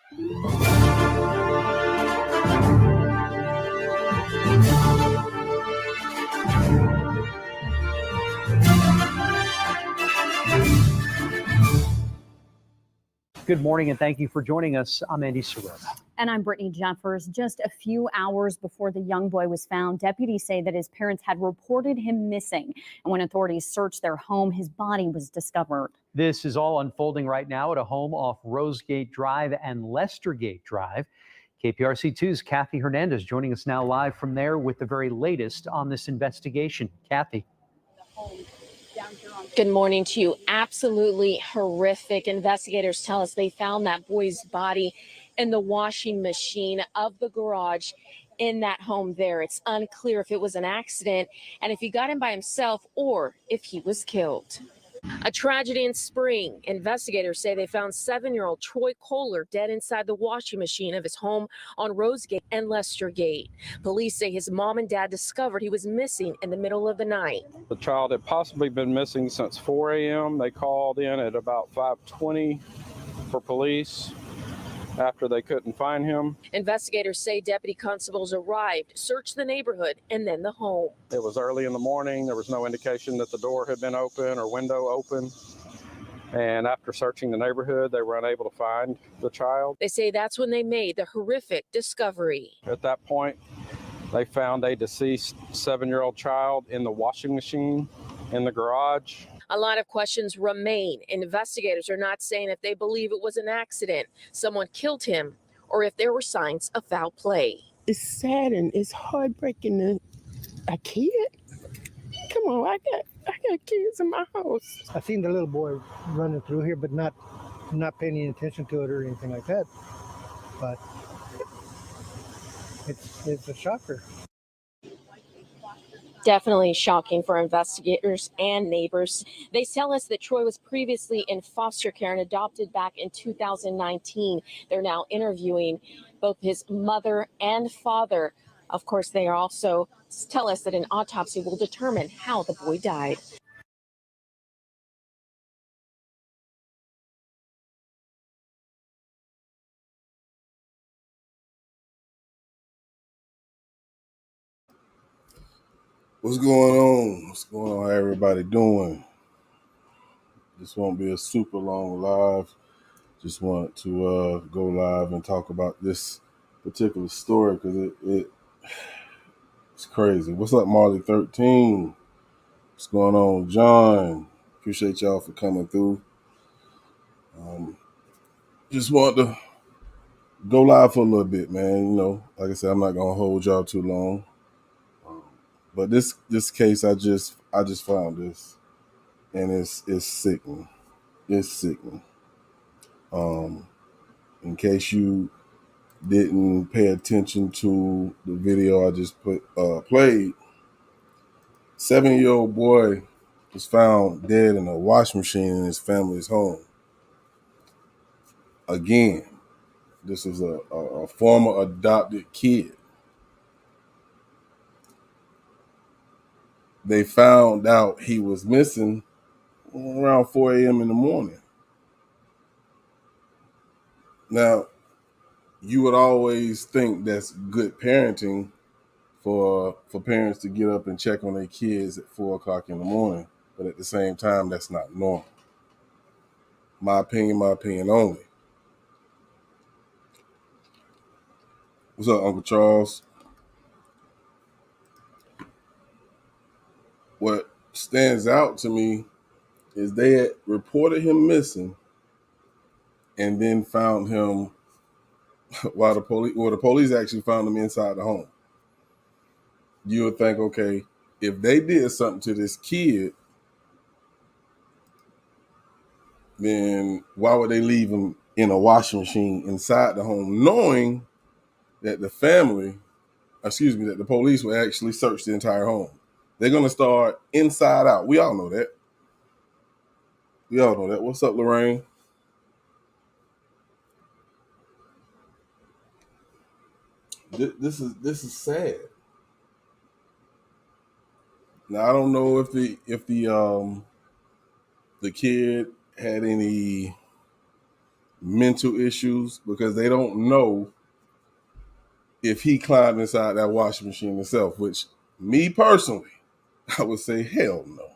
Good morning and thank you for joining us. I'm Andy Sirota. And I'm Brittany Jeffers. Just a few hours before the young boy was found, deputies say that his parents had reported him missing. And when authorities searched their home, his body was discovered. This is all unfolding right now at a home off Rosegate Drive and Lestergate Drive. KPRC2's Kathy Hernandez joining us now live from there with the very latest on this investigation. Kathy. Good morning to you. Absolutely horrific. Investigators tell us they found that boy's body in the washing machine of the garage in that home there. It's unclear if it was an accident and if he got in by himself or if he was killed. A tragedy in Spring. Investigators say they found 7-year-old Troy Khoeler dead inside the washing machine of his home on Rosegate and Lestergate. Police say his mom and dad discovered he was missing in the middle of the night. The child had possibly been missing since 4 a.m. They called in at about 5:20 for police after they couldn't find him. Investigators say deputy constables arrived, searched the neighborhood, and then the home. It was early in the morning. There was no indication that the door had been open or window open. And after searching the neighborhood, they were unable to find the child. They say that's when they made the horrific discovery. At that point, they found a deceased 7-year-old child in the washing machine in the garage. A lot of questions remain. Investigators are not saying if they believe it was an accident, someone killed him, or if there were signs of foul play. It's sad and it's heartbreaking. A kid? Come on, I got kids in my house. I seen the little boy running through here, but not paying any attention to it or anything like that. But it's a shocker. Definitely shocking for investigators and neighbors. They tell us that Troy was previously in foster care and adopted back in 2019. They're now interviewing both his mother and father. Of course, they also tell us that an autopsy will determine how the boy died. What's going on? What's going on? How everybody doing? This won't be a super long live. Just want to go live and talk about this particular story because it's crazy. What's up, Marley 13? What's going on, John? Appreciate y'all for coming through. Just want to go live for a little bit, man. You know, like I said, I'm not gonna hold y'all too long. But this case, I just found this, and it's sickening. It's sickening. In case you didn't pay attention to the video I just played, 7-year-old boy was found dead in a washing machine in his family's home. Again, this is a former adopted kid. They found out he was missing around 4 a.m. in the morning. Now, you would always think that's good parenting for parents to get up and check on their kids at 4 o'clock in the morning. But at the same time, that's not normal. My opinion only. What's up, Uncle Charles? What stands out to me is they had reported him missing and then found him while the police actually found him inside the home. You would think, okay, if they did something to this kid, then why would they leave him in a washing machine inside the home, knowing that the police will actually search the entire home? They're going to start inside out. We all know that. What's up, Lorraine? This is sad. Now I don't know if the kid had any mental issues because they don't know if he climbed inside that washing machine himself, which me personally, I would say, hell no.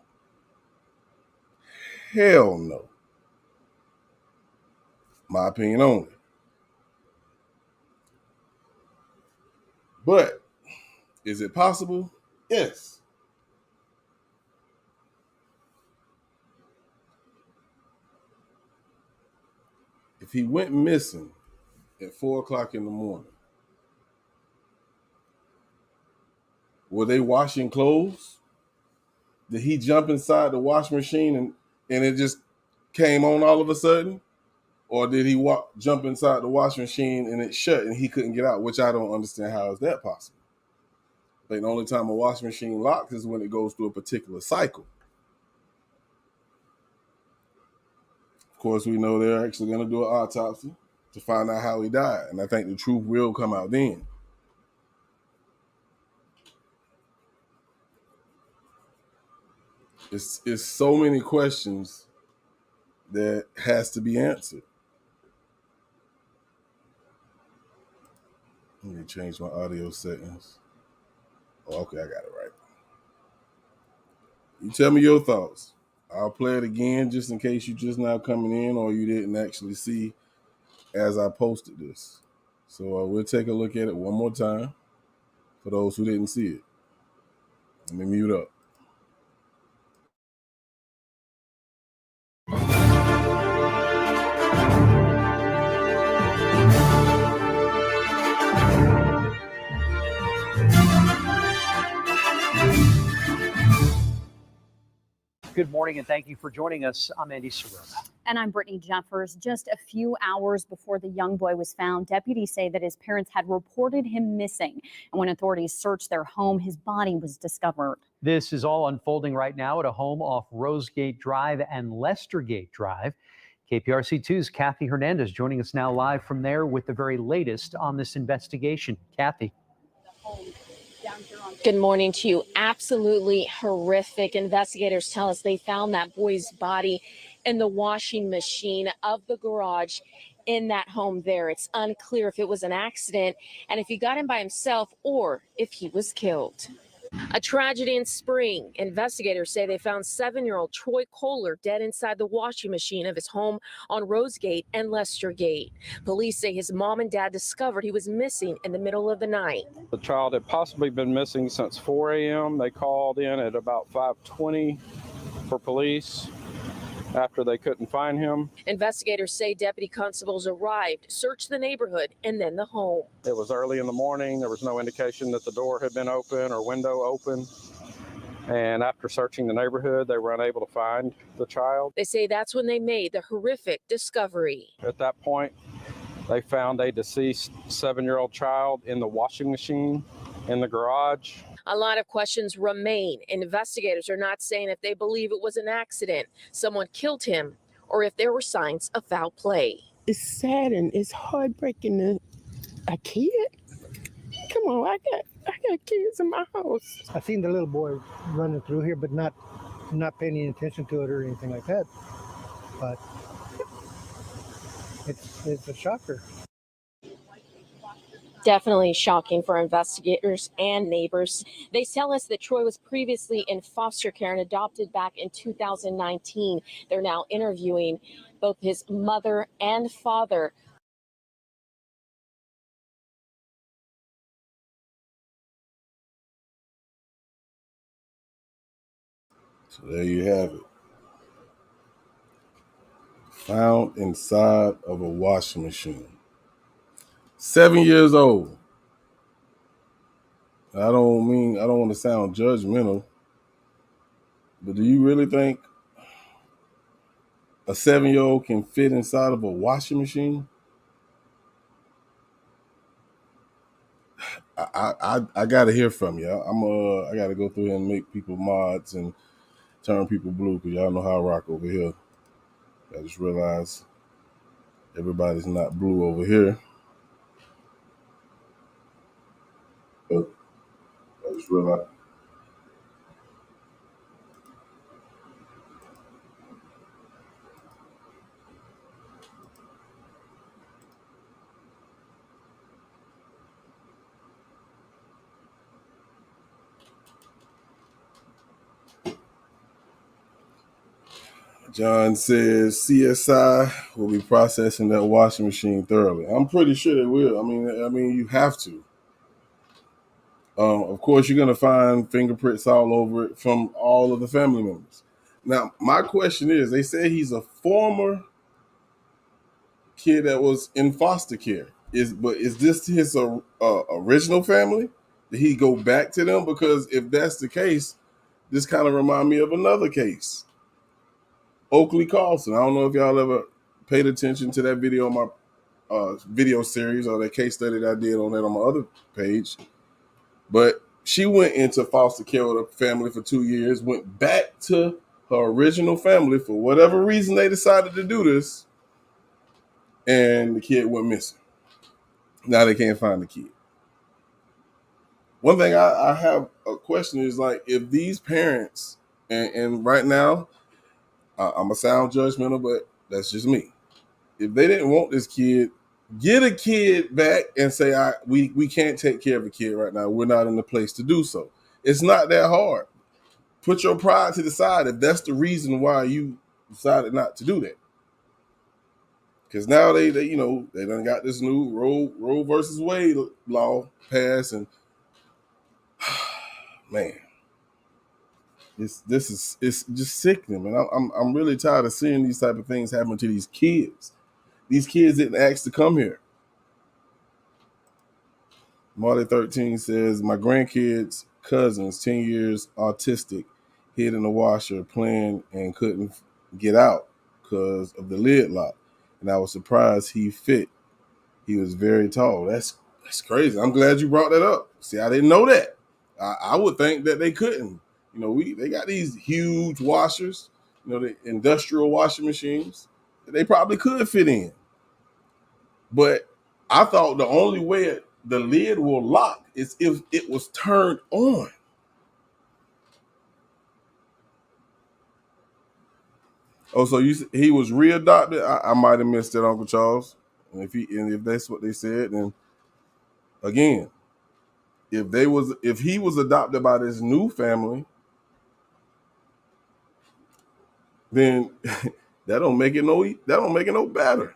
Hell no. My opinion only. But is it possible? Yes. If he went missing at 4:00 in the morning, were they washing clothes? Did he jump inside the washing machine and it just came on all of a sudden? Or did he jump inside the washing machine and it shut and he couldn't get out, which I don't understand how is that possible. I think the only time a washing machine locks is when it goes through a particular cycle. Of course, we know they're actually going to do an autopsy to find out how he died. And I think the truth will come out then. It's so many questions that has to be answered. Let me change my audio settings. Oh, okay, I got it right. You tell me your thoughts. I'll play it again just in case you just now coming in or you didn't actually see as I posted this. So we'll take a look at it one more time for those who didn't see it. Let me mute up. Good morning and thank you for joining us. I'm Andy Serrona. And I'm Brittany Jeffers. Just a few hours before the young boy was found, deputies say that his parents had reported him missing. And when authorities searched their home, his body was discovered. This is all unfolding right now at a home off Rosegate Drive and Lestergate Drive. KPRC2's Kathy Hernandez joining us now live from there with the very latest on this investigation. Kathy. Good morning to you. Absolutely horrific. Investigators tell us they found that boy's body in the washing machine of the garage in that home there. It's unclear if it was an accident and if he got in by himself or if he was killed. A tragedy in Spring. Investigators say they found 7-year-old Troy Khoeler dead inside the washing machine of his home on Rosegate and Lestergate. Police say his mom and dad discovered he was missing in the middle of the night. The child had possibly been missing since 4 a.m. They called in at about 5:20 for police after they couldn't find him. Investigators say deputy constables arrived, searched the neighborhood, and then the home. It was early in the morning. There was no indication that the door had been open or window open. And after searching the neighborhood, they were unable to find the child. They say that's when they made the horrific discovery. At that point, they found a deceased 7-year-old child in the washing machine in the garage. A lot of questions remain. Investigators are not saying if they believe it was an accident, someone killed him, or if there were signs of foul play. It's sad and it's heartbreaking. A kid? Come on, I got kids in my house. I seen the little boy running through here, but not paying any attention to it or anything like that. But it's a shocker. Definitely shocking for investigators and neighbors. They tell us that Troy was previously in foster care and adopted back in 2019. They're now interviewing both his mother and father. So there you have it. Found inside of a washing machine. 7 years old. I don't want to sound judgmental, but do you really think a 7-year-old can fit inside of a washing machine? I gotta hear from you. I gotta go through here and make people mods and turn people blue because y'all know how I rock over here. I just realized everybody's not blue over here. But I just realized. John says CSI will be processing that washing machine thoroughly. I'm pretty sure they will. I mean, you have to. Of course, you're gonna find fingerprints all over it from all of the family members. Now, my question is: they say he's a former kid that was in foster care. Is this his original family? Did he go back to them? Because if that's the case, this kind of remind me of another case. Oakley Carlson. I don't know if y'all ever paid attention to that video on my video series or that case study that I did on that on my other page. But she went into foster care with her family for 2 years, went back to her original family for whatever reason they decided to do this, and the kid went missing. Now they can't find the kid. One thing I have a question is, like, if these parents, and right now, I'm going to sound judgmental, but that's just me. If they didn't want this kid, get a kid back and say, we can't take care of a kid right now. We're not in the place to do so. It's not that hard. Put your pride to the side if that's the reason why you decided not to do that. Because now they done got this new Roe versus Wade law passed, and man, it's just sickening, man. I'm really tired of seeing these type of things happen to these kids. These kids didn't ask to come here. Marty 13 says, my grandkids' cousins, 10 years, autistic, hid in the washer playing and couldn't get out because of the lid lock. And I was surprised he fit. He was very tall. That's crazy. I'm glad you brought that up. See, I didn't know that. I would think that they couldn't. They got these huge washers, the industrial washing machines that they probably could fit in. But I thought the only way the lid will lock is if it was turned on. Oh, so he was readopted? I might have missed it, Uncle Charles. And if that's what they said, then again, if he was adopted by this new family, then that don't make it no better.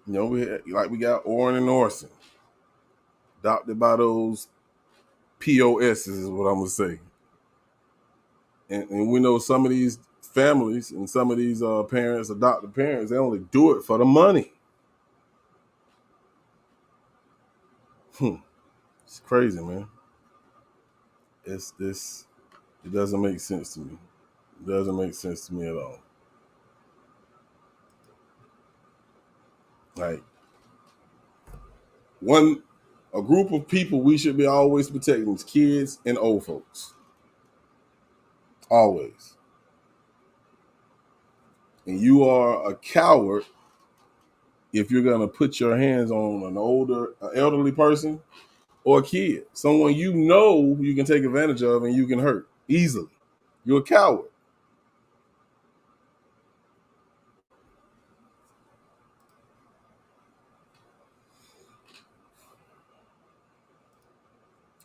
We got Orrin and Orson, adopted by those POSs is what I'm gonna say. And we know some of these families and some of these parents, adopted parents, they only do it for the money. It's crazy, man. It doesn't make sense to me. It doesn't make sense to me at all. Like, a group of people we should be always protecting is kids and old folks. Always. And you are a coward if you're going to put your hands on an elderly person or a kid, someone you can take advantage of and you can hurt easily. You're a coward.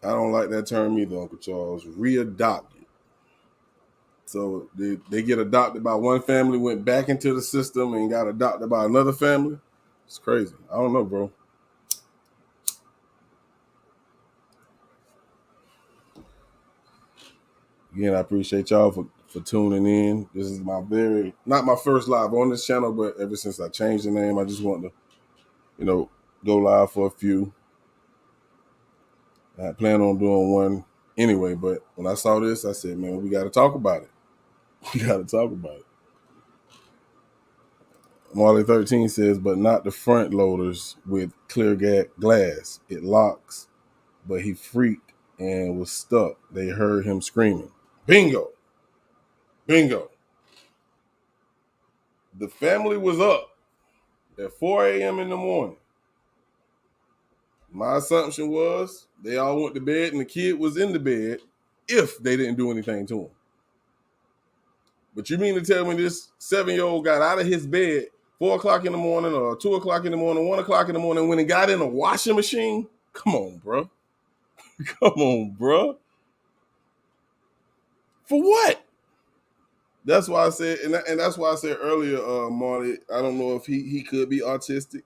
I don't like that term either, Uncle Charles. Readopted. So they get adopted by one family, went back into the system and got adopted by another family. It's crazy. I don't know, bro. Again, I appreciate y'all for tuning in. This is not my first live on this channel, but ever since I changed the name, I just want to, go live for a few. I plan on doing one anyway, but when I saw this, I said, man, we got to talk about it. We got to talk about it. Marley 13 says, but not the front loaders with clear glass. It locks, but he freaked and was stuck. They heard him screaming. Bingo. Bingo. The family was up at 4 a.m. in the morning. My assumption was they all went to bed and the kid was in the bed if they didn't do anything to him. But you mean to tell me this 7-year-old got out of his bed 4 o'clock in the morning or 2 o'clock in the morning, 1 o'clock in the morning when he got in a washing machine? Come on, bro. Come on, bro. For what? That's why I said, and that's why I said earlier, Marty, I don't know if he could be autistic,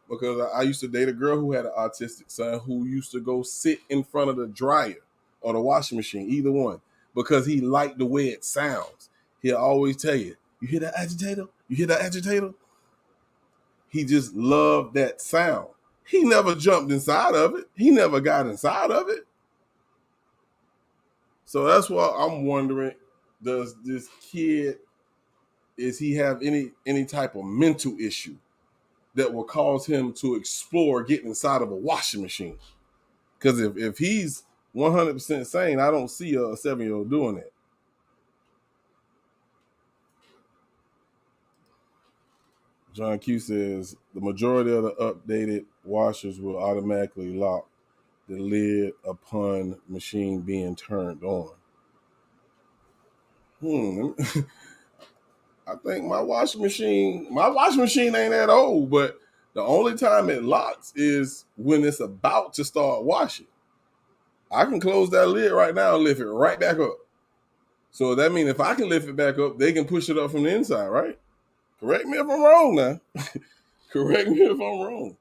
because I used to date a girl who had an autistic son who used to go sit in front of the dryer or the washing machine, either one, because he liked the way it sounds. He'll always tell you, you hear that agitator? You hear that agitator? He just loved that sound. He never jumped inside of it. He never got inside of it. So that's why I'm wondering, does this kid, is he have any type of mental issue that will cause him to explore getting inside of a washing machine? Because if he's 100% sane, I don't see a 7-year-old doing that. John Q says the majority of the updated washers will automatically lock the lid upon machine being turned on. I think my washing machine ain't that old, but the only time it locks is when it's about to start washing. I can close that lid right now and lift it right back up. So that means if I can lift it back up, they can push it up from the inside, right? Correct me if I'm wrong now. Correct me if I'm wrong.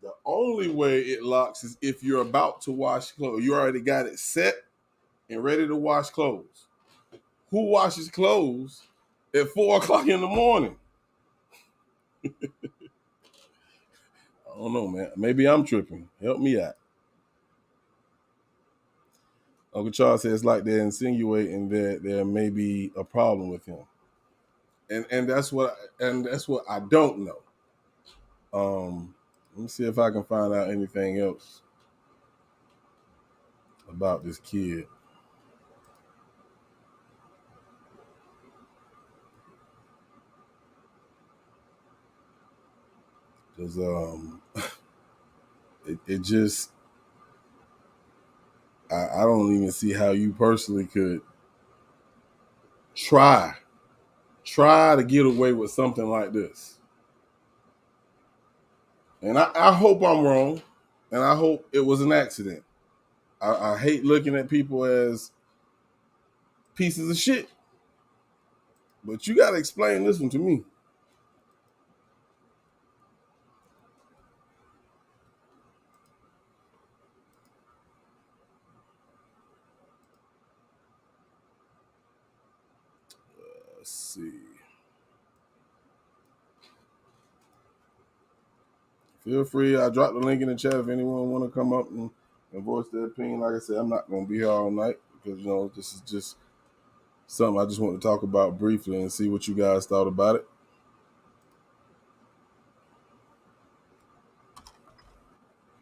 The only way it locks is if you're about to wash clothes. You already got it set and ready to wash clothes. Who washes clothes at 4 o'clock in the morning? I don't know, man. Maybe I'm tripping. Help me out. Uncle Charles says it's like they're insinuating that there may be a problem with him. And that's what I don't know. Let me see if I can find out anything else about this kid. Because it just, I don't even see how you personally could try to get away with something like this. And I hope I'm wrong, and I hope it was an accident. I hate looking at people as pieces of shit, but you got to explain this one to me. Let's see. Feel free. I dropped the link in the chat if anyone want to come up and voice their opinion. Like I said, I'm not going to be here all night because, this is just something I just want to talk about briefly and see what you guys thought about it.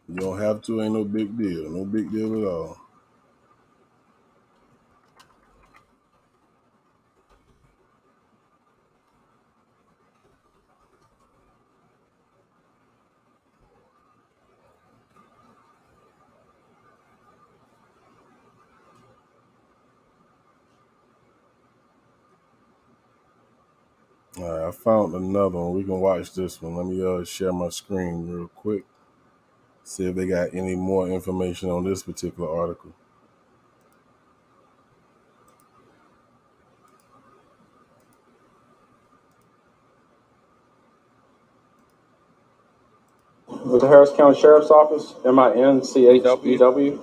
You don't have to. Ain't no big deal. No big deal at all. All right, I found another one. We can watch this one. Let me share my screen real quick. See if they got any more information on this particular article. With the Harris County Sheriff's Office, MINCHEW.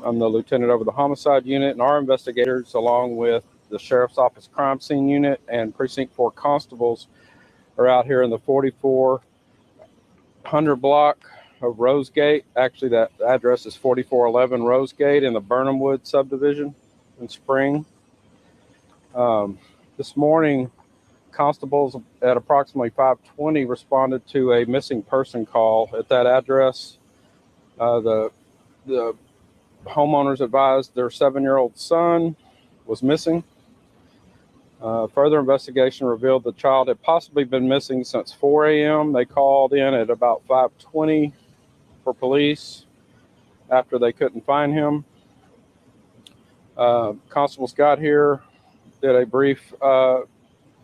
I'm the lieutenant over the homicide unit, and our investigators, along with the Sheriff's Office crime scene unit and Precinct 4 constables, are out here in the 4400 block of Rosegate. Actually, that address is 4411 Rosegate in the Birnamwood subdivision in Spring. This morning, constables at approximately 5:20 responded to a missing person call at that address. The homeowners advised their 7-year-old son was missing. Further investigation revealed the child had possibly been missing since 4 a.m. They called in at about 5:20 for police after they couldn't find him. Constables got here, did a brief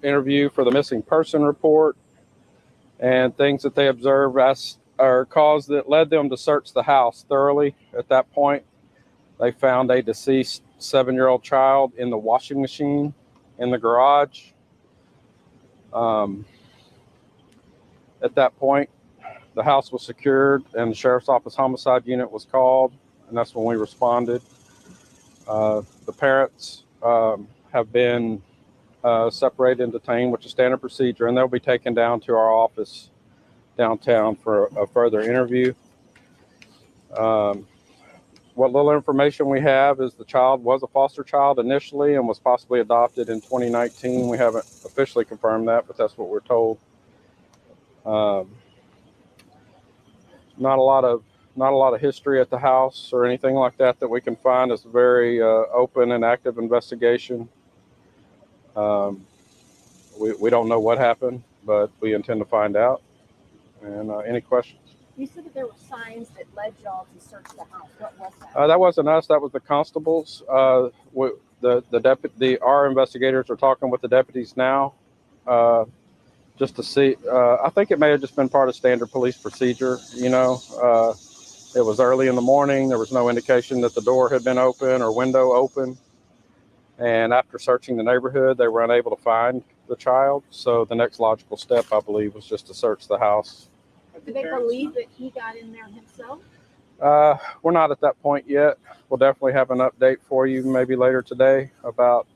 interview for the missing person report, and things that they observed are cause that led them to search the house thoroughly. At that point, they found a deceased 7-year-old child in the washing machine in the garage. At that point, the house was secured and the sheriff's office homicide unit was called, and that's when we responded. The parents have been separated and detained, which is standard procedure, and they'll be taken down to our office downtown for a further interview. What little information we have is the child was a foster child initially and was possibly adopted in 2019. We haven't officially confirmed that, but that's what we're told. Not a lot of history at the house or anything like that we can find. It's a very open and active investigation. We don't know what happened, but we intend to find out. And any questions? You said that there were signs that led y'all to search the house. What was that? That wasn't us. That was the constables. Our investigators are talking with the deputies now, just to see. I think it may have just been part of standard police procedure. You know, it was early in the morning. There was no indication that the door had been open or window open. And after searching the neighborhood, they were unable to find the child. So the next logical step, I believe, was just to search the house. Do they believe that he got in there himself? We're not at that point yet. We'll definitely have an update for you maybe later today about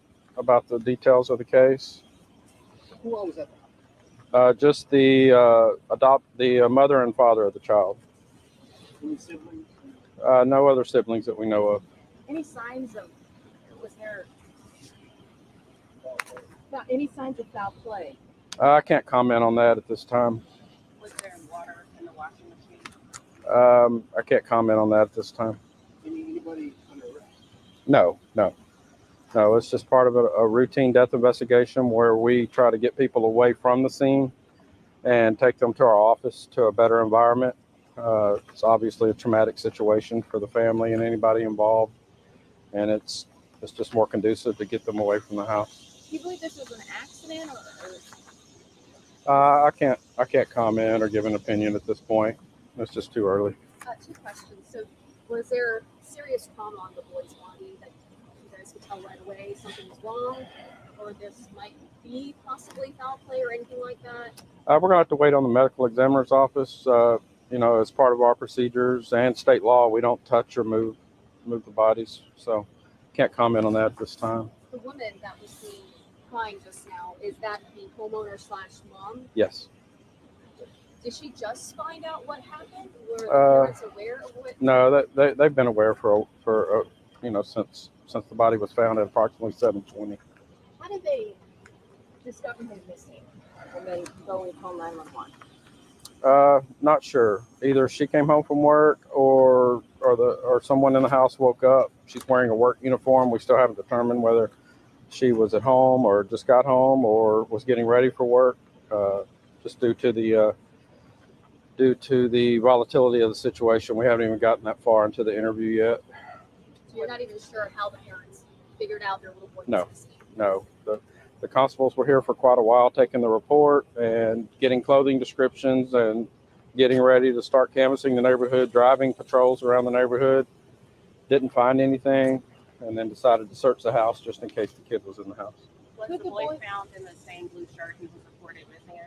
the details of the case. Who all was at the house? Just the mother and father of the child. Any siblings? No other siblings that we know of. Any signs of, any signs of foul play? I can't comment on that at this time. Was there water in the washing machine? I can't comment on that at this time. Anybody under arrest? No. It's just part of a routine death investigation where we try to get people away from the scene and take them to our office to a better environment. It's obviously a traumatic situation for the family and anybody involved, and it's just more conducive to get them away from the house. Do you believe this was an accident or? I can't comment or give an opinion at this point. It's just too early. Two questions. So, was there serious trauma on the boy's body that you guys could tell right away something was wrong, or this might be possibly foul play or anything like that? We're gonna have to wait on the medical examiner's office. As part of our procedures and state law, we don't touch or move the bodies, so can't comment on that at this time. The woman that was seen crying just now, is that the homeowner / mom? Yes. Did she just find out what happened? Were the parents aware of what? No, they've been aware for since the body was found at approximately 7:20. How did they discover him missing and then go and call 911? Not sure. Either she came home from work or someone in the house woke up. She's wearing a work uniform. We still haven't determined whether she was at home or just got home or was getting ready for work. Just due to the volatility of the situation, we haven't even gotten that far into the interview yet. So you're not even sure how the parents figured out their little boy No. was missing? No. The constables were here for quite a while, taking the report and getting clothing descriptions and getting ready to start canvassing the neighborhood, driving patrols around the neighborhood. Didn't find anything, and then decided to search the house just in case the kid was in the house. Was the boy found in the same blue shirt he was reported missing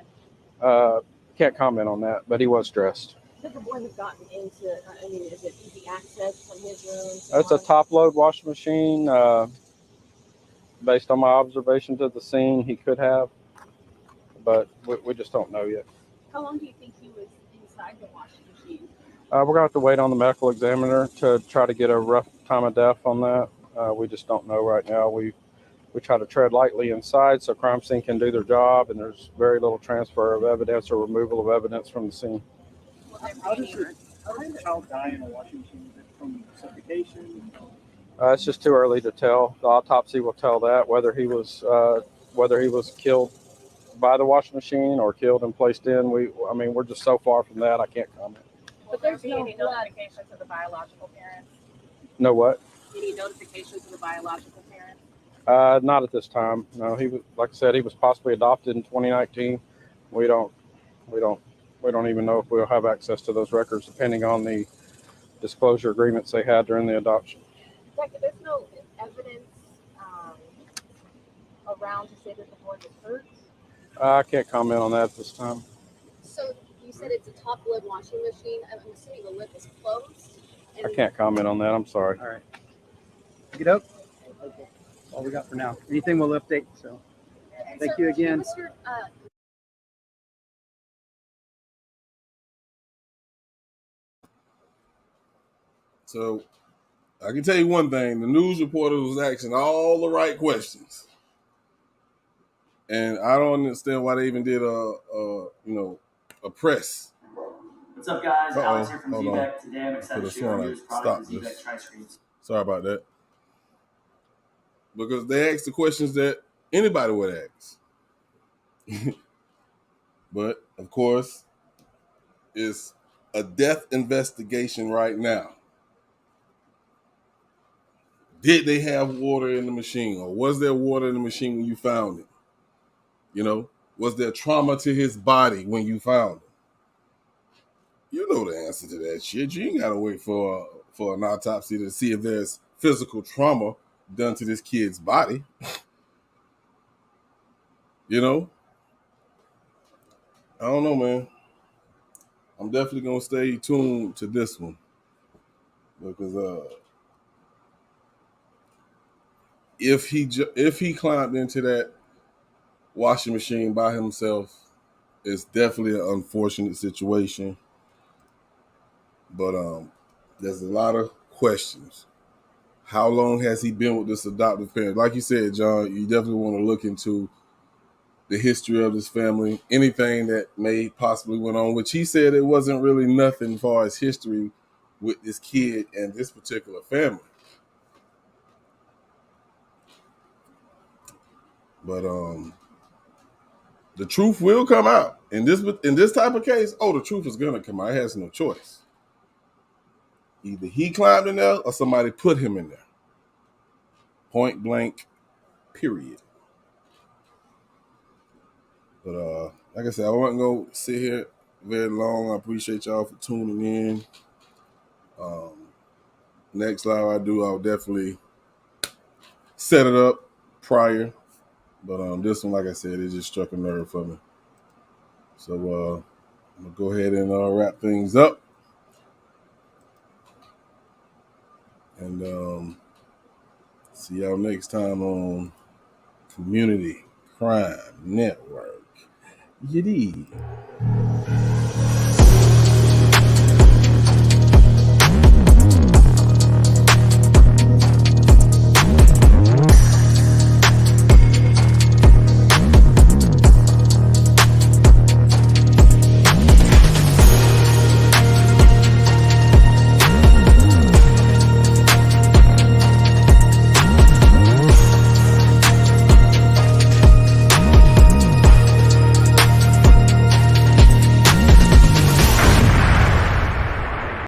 in? Can't comment on that, but he was dressed. Could the boy have gotten into, is it easy access from his room? That's a top-load washing machine. Based on my observations of the scene, he could have, but we just don't know yet. How long do you think he was inside the washing machine? We're going to have to wait on the medical examiner to try to get a rough time of death on that. We just don't know right now. We try to tread lightly inside so crime scene can do their job, and there's very little transfer of evidence or removal of evidence from the scene. How does the child die in a washing machine? Is it from suffocation? It's just too early to tell. The autopsy will tell that whether he was killed by the washing machine or killed and placed in. We're just so far from that. I can't comment. But there's no any notification to the biological parents? No what? Any notification to the biological parents? Not at this time. No, he was, like I said, he was possibly adopted in 2019. We don't even know if we'll have access to those records, depending on the disclosure agreements they had during the adoption. There's no evidence around to say that the boy was hurt? I can't comment on that at this time. So you said it's a top lid washing machine. I'm assuming the lid was closed. I can't comment on that. I'm sorry. All right. Get up. Okay. That's all we got for now. Anything we'll update. So thank you again. Give us your, So I can tell you one thing: the news reporter was asking all the right questions, and I don't understand why they even did a press. What's up, guys? Uh-oh. Alex here from Hold ZBEC. on. Today I'm excited Put to a share our song newest like, product, the stop ZBEC this. Tri-Screens. Sorry about that. Because they asked the questions that anybody would ask. But, of course, it's a death investigation right now. Did they have water in the machine, or was there water in the machine when you found it? You know, was there trauma to his body when you found it? You know the answer to that shit. You ain't gotta wait for an autopsy to see if there's physical trauma done to this kid's body. You know? I don't know, man. I'm definitely gonna stay tuned to this one because if he climbed into that washing machine by himself, it's definitely an unfortunate situation. But there's a lot of questions. How long has he been with this adoptive parent? Like you said, John, you definitely want to look into the history of this family, anything that may possibly went on, which he said it wasn't really nothing as far as history with this kid and this particular family. But the truth will come out. In this type of case, the truth is gonna come out. It has no choice. Either he climbed in there or somebody put him in there. Point blank, period. But like I said, I wasn't gonna sit here very long. I appreciate y'all for tuning in. Next live I do, I'll definitely set it up prior. But this one, like I said, it just struck a nerve for me. So I'm gonna go ahead and wrap things up. And see y'all next time on Community Crime Network. You dig?